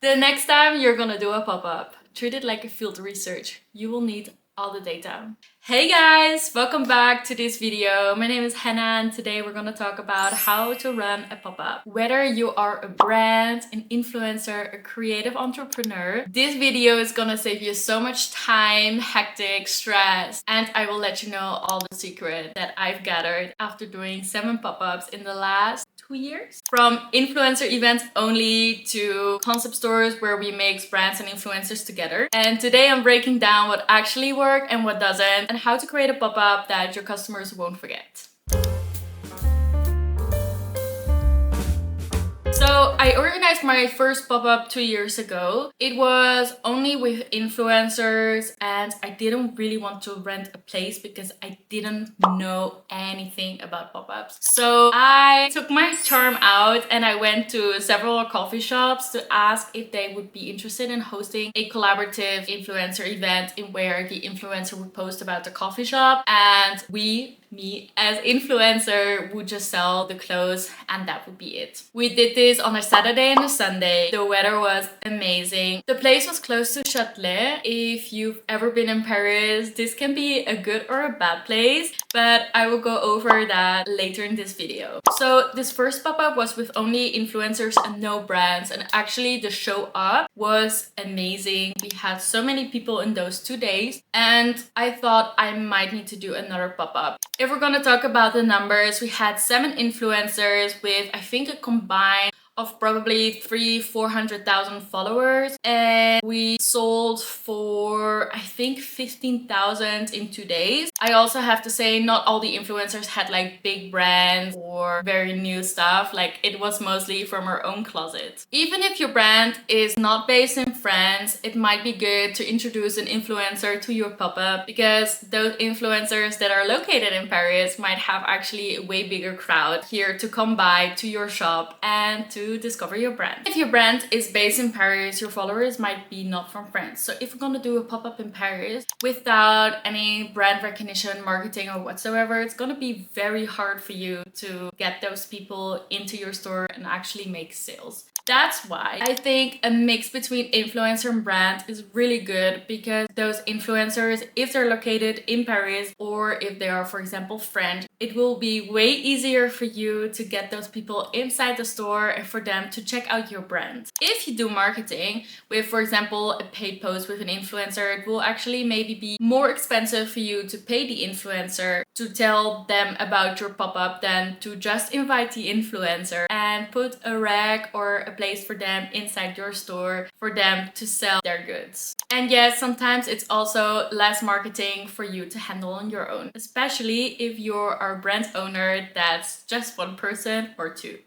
The next time you're gonna do a pop-up, treat it like a field research. You will need all the data. Hey guys, welcome back to this video. My name is Hannah and today we're gonna talk about how to run a pop-up. Whether you are a brand, an influencer, a creative entrepreneur, this video is gonna save you so much time, hectic, stress, and I will let you know all the secret that I've gathered after doing 7 pop-ups in the last 2 years. From influencer events only to concept stores where we mix brands and influencers together. And today I'm breaking down what actually works and what doesn't, and how to create a pop-up that your customers won't forget. So I organized my first pop-up 2 years ago. It was only with influencers and I didn't really want to rent a place because I didn't know anything about pop-ups. So I took my charm out and I went to several coffee shops to ask if they would be interested in hosting a collaborative influencer event in where the influencer would post about the coffee shop and me as influencer would just sell the clothes and that would be it. We did this on a Saturday and a Sunday. The weather was amazing. The place was close to Châtelet. If you've ever been in Paris, this can be a good or a bad place, but I will go over that later in this video. So this first pop-up was with only influencers and no brands, and actually the show up was amazing. We had so many people in those 2 days and I thought I might need to do another pop-up. If we're gonna talk about the numbers, we had 7 influencers with I think a combined of probably 300,000-400,000 followers, and we sold for I think 15,000 in 2 days. I also have to say not all the influencers had like big brands or very new stuff. Like it was mostly from our own closet. Even if your brand is not based in France, it might be good to introduce an influencer to your pop-up because those influencers that are located in Paris might have actually a way bigger crowd here to come by to your shop and to discover your brand. If your brand is based in Paris, your followers might be not from France. So if we're gonna do a pop-up in Paris without any brand recognition, marketing or whatsoever, it's gonna be very hard for you to get those people into your store and actually make sales. That's why I think a mix between influencer and brand is really good because those influencers, if they're located in Paris or if they are, for example, French, it will be way easier for you to get those people inside the store and for them to check out your brand. If you do marketing with, for example, a paid post with an influencer, it will actually maybe be more expensive for you to pay the influencer to tell them about your pop-up than to just invite the influencer and put a rack or a place for them inside your store for them to sell their goods. And yes, sometimes it's also less marketing for you to handle on your own, especially if you're a brand owner that's just 1 person or 2.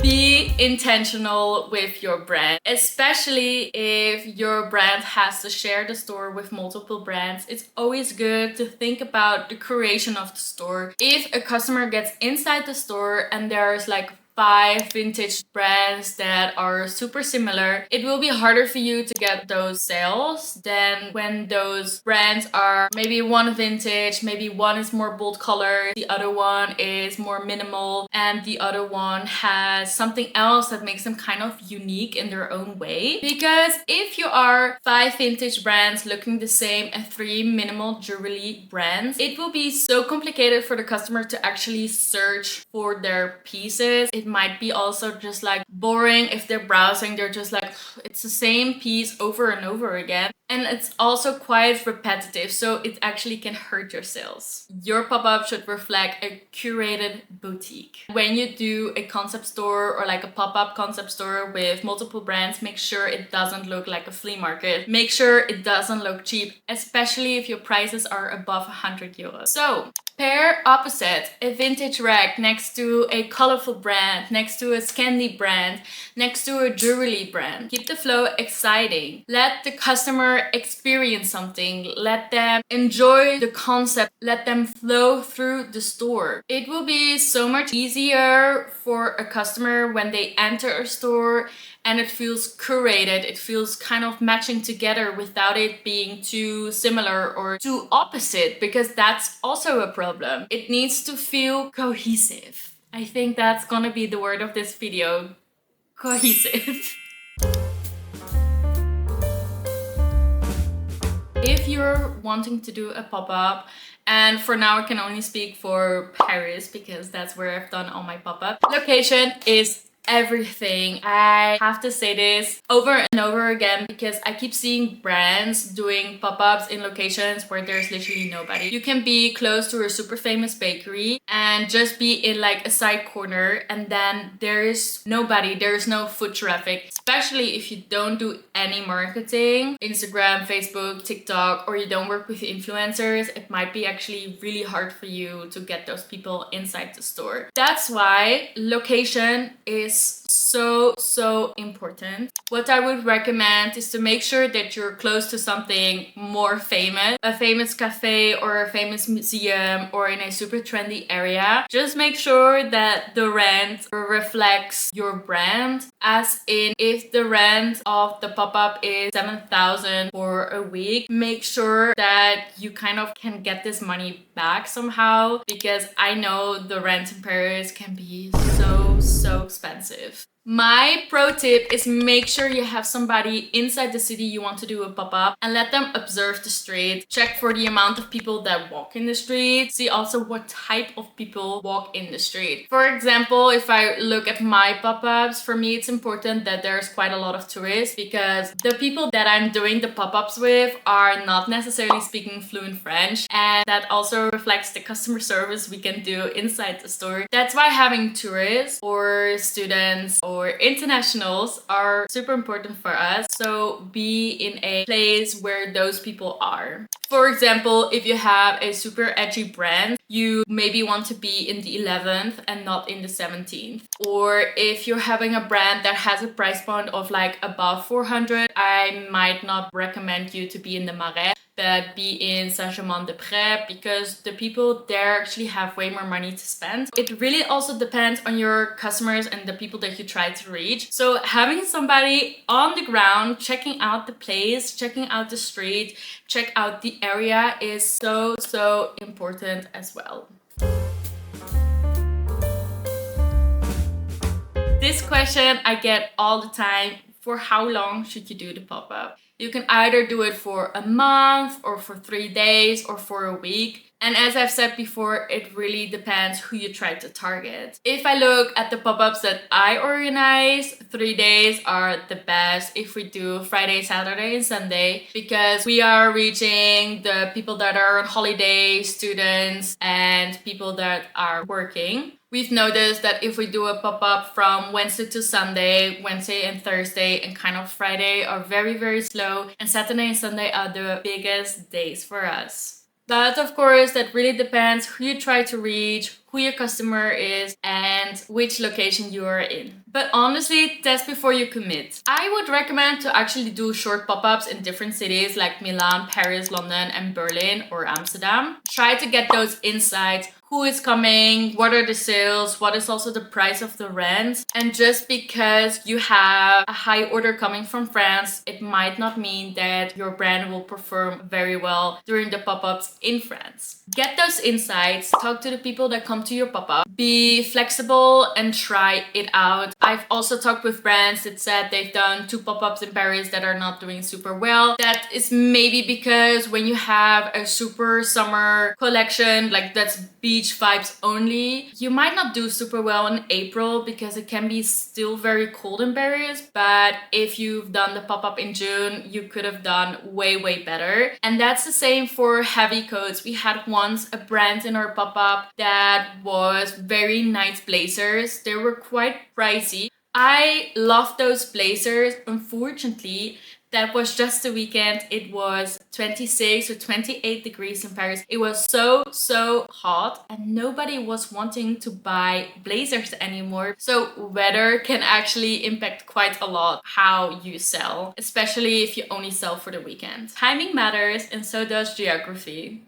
Be intentional with your brand, especially if your brand has to share the store with multiple brands. It's always good to think about the curation of the store. If a customer gets inside the store and there's like 5 vintage brands that are super similar, it will be harder for you to get those sales than when those brands are maybe one vintage, maybe one is more bold color, the other one is more minimal, and the other one has something else that makes them kind of unique in their own way. Because if you are 5 vintage brands looking the same and 3 minimal jewelry brands, it will be so complicated for the customer to actually search for their pieces. It might be also just like boring. If they're browsing, they're just like, it's the same piece over and over again. And it's also quite repetitive, so it actually can hurt your sales. Your pop-up should reflect a curated boutique. When you do a concept store or like a pop-up concept store with multiple brands, make sure it doesn't look like a flea market. Make sure it doesn't look cheap, especially if your prices are above 100 euros. So pair opposite a vintage rack next to a colorful brand, next to a Scandi brand, next to a jewelry brand. Keep the flow exciting. Let the customer experience something. Let them enjoy the concept. Let them flow through the store. It will be so much easier for a customer when they enter a store and it feels curated. It feels kind of matching together without it being too similar or too opposite, because that's also a problem. It needs to feel cohesive. I think that's gonna be the word of this video. Cohesive. If you're wanting to do a pop-up, and for now I can only speak for Paris because that's where I've done all my pop-up, location is everything. I have to say this over and over again because I keep seeing brands doing pop-ups in locations where there's literally nobody. You can be close to a super famous bakery and just be in like a side corner, and then there is nobody, there's no foot traffic, especially if you don't do any marketing, Instagram, Facebook, TikTok, or you don't work with influencers. It might be actually really hard for you to get those people inside the store. That's why location is so important. What I would recommend is to make sure that you're close to something more famous, a famous cafe or a famous museum, or in a super trendy area. Just make sure that the rent reflects your brand, as in if the rent of the pop-up is 7,000 for a week, make sure that you kind of can get this money back somehow, because I know the rent in Paris can be so expensive. My pro tip is make sure you have somebody inside the city you want to do a pop-up and let them observe the street. Check for the amount of people that walk in the street. See also what type of people walk in the street. For example, if I look at my pop-ups, for me it's important that there's quite a lot of tourists, because the people that I'm doing the pop-ups with are not necessarily speaking fluent French, and that also reflects the customer service we can do inside the store. That's why having tourists or students or internationals are super important for us. So be in a place where those people are. For example, if you have a super edgy brand, you maybe want to be in the 11th and not in the 17th. Or if you're having a brand that has a price point of like above 400, I might not recommend you to be in the Marais, but be in Saint-Germain-des-Prés, because the people there actually have way more money to spend. It really also depends on your customers and the people that you try to reach. So having somebody on the ground, checking out the place, checking out the street, check out the area is so important as well. This question I get all the time: for how long should you do the pop-up? You can either do it for a month or for 3 days or for a week. And as I've said before, it really depends who you try to target. If I look at the pop-ups that I organize, 3 days are the best if we do Friday, Saturday, and Sunday, because we are reaching the people that are on holiday, students, and people that are working. We've noticed that if we do a pop-up from Wednesday to Sunday, Wednesday and Thursday and kind of Friday are very slow, and Saturday and Sunday are the biggest days for us. But of course, that really depends who you try to reach, who your customer is, and which location you are in. But honestly, test before you commit. I would recommend to actually do short pop-ups in different cities like Milan, Paris, London, and Berlin or Amsterdam. Try to get those insights. Who is coming, what are the sales, what is also the price of the rent. And just because you have a high order coming from France, it might not mean that your brand will perform very well during the pop-ups in France. Get those insights, talk to the people that come to your pop-up, be flexible and try it out. I've also talked with brands that said they've done 2 pop-ups in Paris that are not doing super well. That is maybe because when you have a super summer collection, like that's beach vibes only, you might not do super well in April because it can be still very cold in Paris. But if you've done the pop-up in June, you could have done way better. And that's the same for heavy coats. We had once a brand in our pop-up that was very nice blazers. They were quite pricey. I love those blazers. Unfortunately, that was just the weekend. It was 26 or 28 degrees in Paris. It was so hot and nobody was wanting to buy blazers anymore. So weather can actually impact quite a lot how you sell, especially if you only sell for the weekend. Timing matters, and so does geography.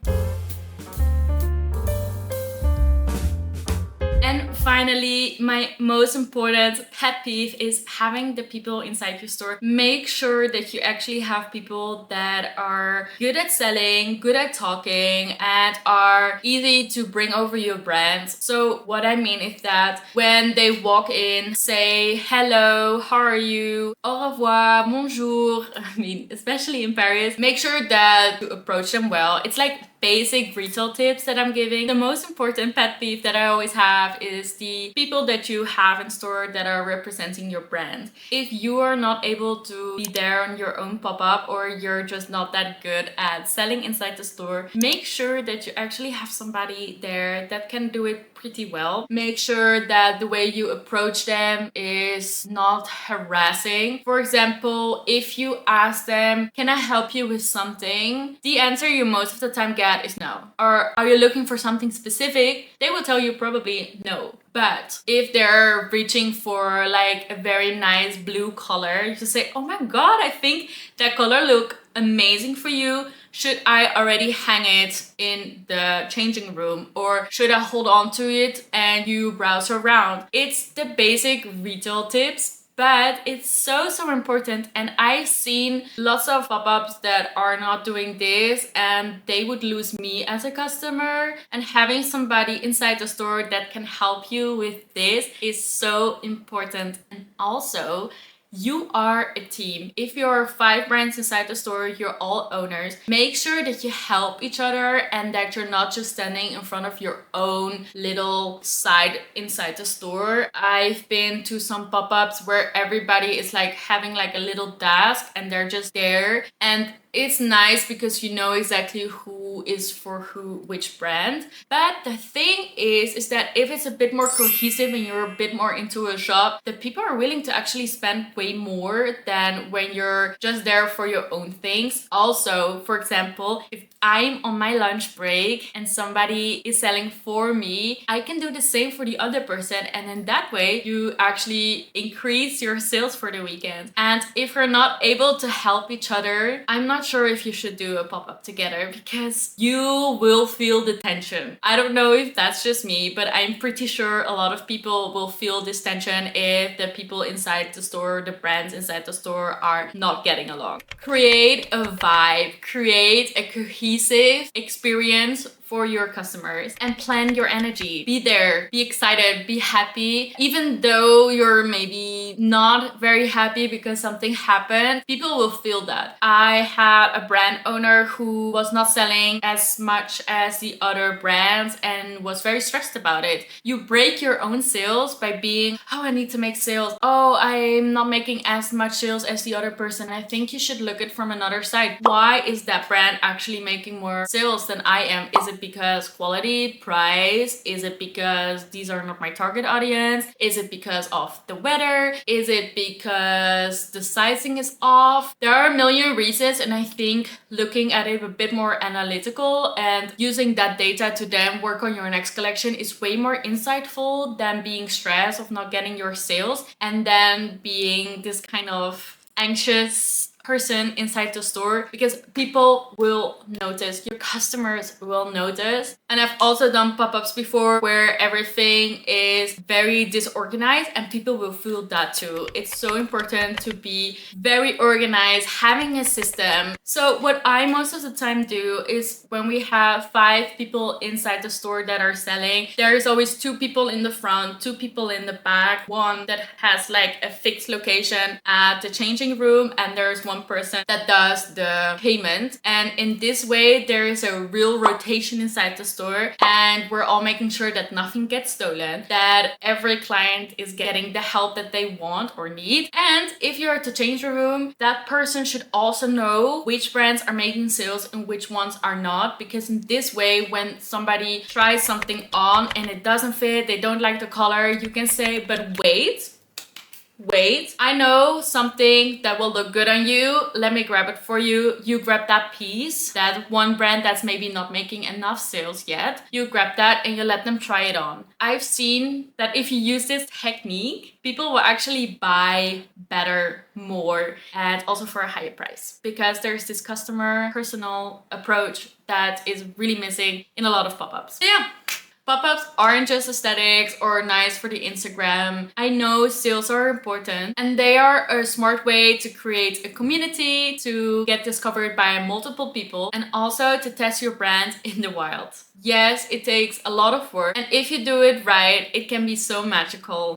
And finally, my most important pet peeve is having the people inside your store. Make sure that you actually have people that are good at selling, good at talking, and are easy to bring over your brand. So what I mean is that when they walk in, say hello, how are you, au revoir, bonjour. I mean, especially in Paris, make sure that you approach them well. It's like basic retail tips that I'm giving. The most important pet peeve that I always have is the people that you have in store that are representing your brand. If you are not able to be there on your own pop-up, or you're just not that good at selling inside the store, make sure that you actually have somebody there that can do it pretty well. Make sure that the way you approach them is not harassing. For example, if you ask them, can I help you with something? The answer you most of the time get is no. Or are you looking for something specific? They will tell you probably no. But if they're reaching for like a very nice blue color, you just say, oh my god, I think that color look amazing for you. Should I already hang it in the changing room, or should I hold on to it and you browse around? It's the basic retail tips, but it's so important, and I've seen lots of pop-ups that are not doing this and they would lose me as a customer, and having somebody inside the store that can help you with this is so important. And also, you are a team. If you're 5 brands inside the store, you're all owners. Make sure that you help each other and that you're not just standing in front of your own little side inside the store. I've been to some pop-ups where everybody is like having like a little desk and they're just there, and it's nice because you know exactly who is for who, which brand. But the thing is that if it's a bit more cohesive and you're a bit more into a shop, the people are willing to actually spend way more than when you're just there for your own things. Also, for example, if I'm on my lunch break and somebody is selling for me, I can do the same for the other person, and in that way you actually increase your sales for the weekend. And if you're not able to help each other, I'm not sure if you should do a pop-up together, because you will feel the tension. I don't know if that's just me, but I'm pretty sure a lot of people will feel this tension if the people inside the store, the brands inside the store, are not getting along. Create a vibe, create a cohesive experience for your customers, and plan your energy. Be there, be excited, be happy. Even though you're maybe not very happy because something happened, people will feel that. I had a brand owner who was not selling as much as the other brands and was very stressed about it. You break your own sales by being, oh, I need to make sales. Oh, I'm not making as much sales as the other person. I think you should look at from another side. Why is that brand actually making more sales than I am? Is it because quality, price? Is it because these are not my target audience? Is it because of the weather? Is it because the sizing is off? There are a million reasons, and I think looking at it a bit more analytical and using that data to then work on your next collection is way more insightful than being stressed of not getting your sales and then being this kind of anxious person inside the store, because people will notice, your customers will notice. And I've also done pop-ups before where everything is very disorganized and people will feel that too. It's so important to be very organized, having a system. So what I most of the time do is when we have 5 people inside the store that are selling, there is always 2 people in the front, 2 people in the back, one that has like a fixed location at the changing room, and there's one person that does the payment. And in this way there is a real rotation inside the store, and we're all making sure that nothing gets stolen, that every client is getting the help that they want or need. And if you're at the change room, that person should also know which brands are making sales and which ones are not, because in this way when somebody tries something on and it doesn't fit, they don't like the color, you can say, but wait, I know something that will look good on you. Let me grab it for you. You grab that piece, that one brand that's maybe not making enough sales yet. You grab that and you let them try it on. I've seen that if you use this technique, people will actually buy better, more, and also for a higher price, because there's this customer personal approach that is really missing in a lot of pop-ups. So yeah. Pop-ups aren't just aesthetics or nice for the Instagram. I know sales are important and they are a smart way to create a community, to get discovered by multiple people, and also to test your brand in the wild. Yes, it takes a lot of work, and if you do it right, it can be so magical.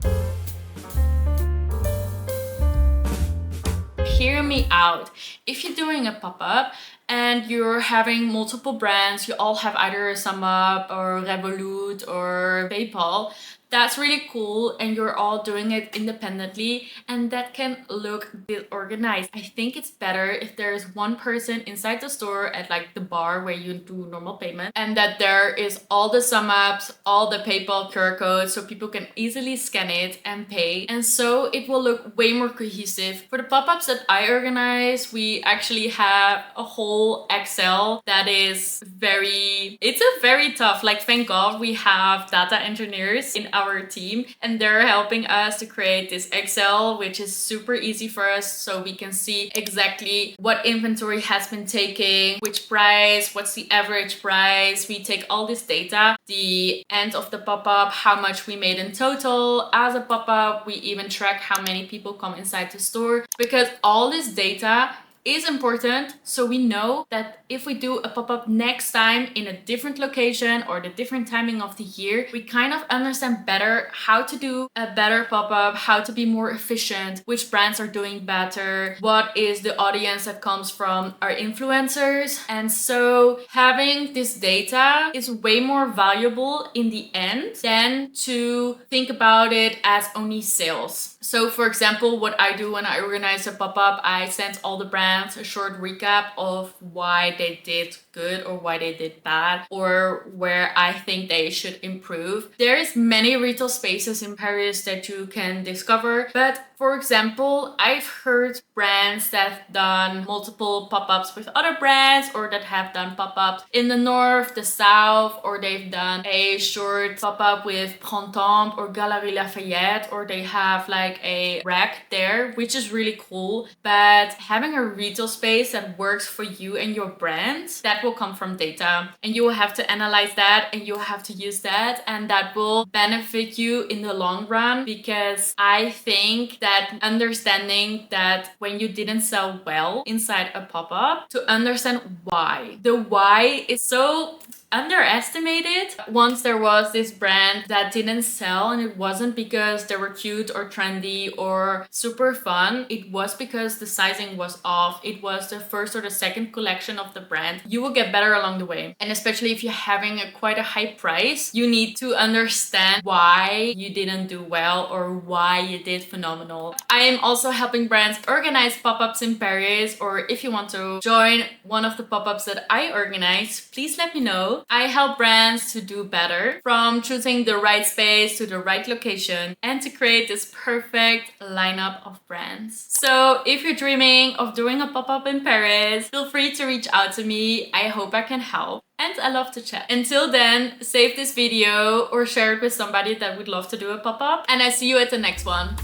Hear me out. If you're doing a pop-up and you're having multiple brands, you all have either SumUp or Revolut or PayPal, that's really cool, and you're all doing it independently, and that can look a bit organized. I think it's better if there's one person inside the store at like the bar where you do normal payment, and that there is all the SumUps, all the PayPal QR codes, so people can easily scan it and pay, and so it will look way more cohesive. For the pop-ups that I organize, we actually have a whole Excel that is it's a very tough, like, thank God we have data engineers in our team, and they're helping us to create this Excel, which is super easy for us, so we can see exactly what inventory has been taken, which price, what's the average price. We take all this data, the end of the pop-up, how much we made in total as a pop-up. We even track how many people come inside the store, because all this data is important, so we know that if we do a pop-up next time in a different location or the different timing of the year, we kind of understand better how to do a better pop-up, how to be more efficient, which brands are doing better, what is the audience that comes from our influencers. And so having this data is way more valuable in the end than to think about it as only sales. So for example, what I do when I organize a pop-up, I send all the brands a short recap of why they did good or why they did bad, or where I think they should improve. There's many retail spaces in Paris that you can discover, but for example, I've heard brands that have done multiple pop-ups with other brands, or that have done pop-ups in the north, the south, or they've done a short pop-up with Printemps or Galeries Lafayette, or they have like a rack there, which is really cool. But having a retail space that works for you and your brand, that will come from data, and you will have to analyze that, and you will have to use that, and that will benefit you in the long run. Because I think that understanding that when you didn't sell well inside a pop-up, to understand why. The why is so underestimated. Once there was this brand that didn't sell, and it wasn't because they were cute or trendy or super fun. It was because the sizing was off. It was the first or the second collection of the brand. You will get better along the way. And especially if you're having quite a high price, you need to understand why you didn't do well or why you did phenomenal. I am also helping brands organize pop-ups in Paris, or if you want to join one of the pop-ups that I organize, please let me know. I help brands to do better, from choosing the right space to the right location, and to create this perfect lineup of brands. So if you're dreaming of doing a pop-up in Paris, feel free to reach out to me. I hope I can help, and I love to chat. Until then, save this video or share it with somebody that would love to do a pop-up, and I see you at the next one.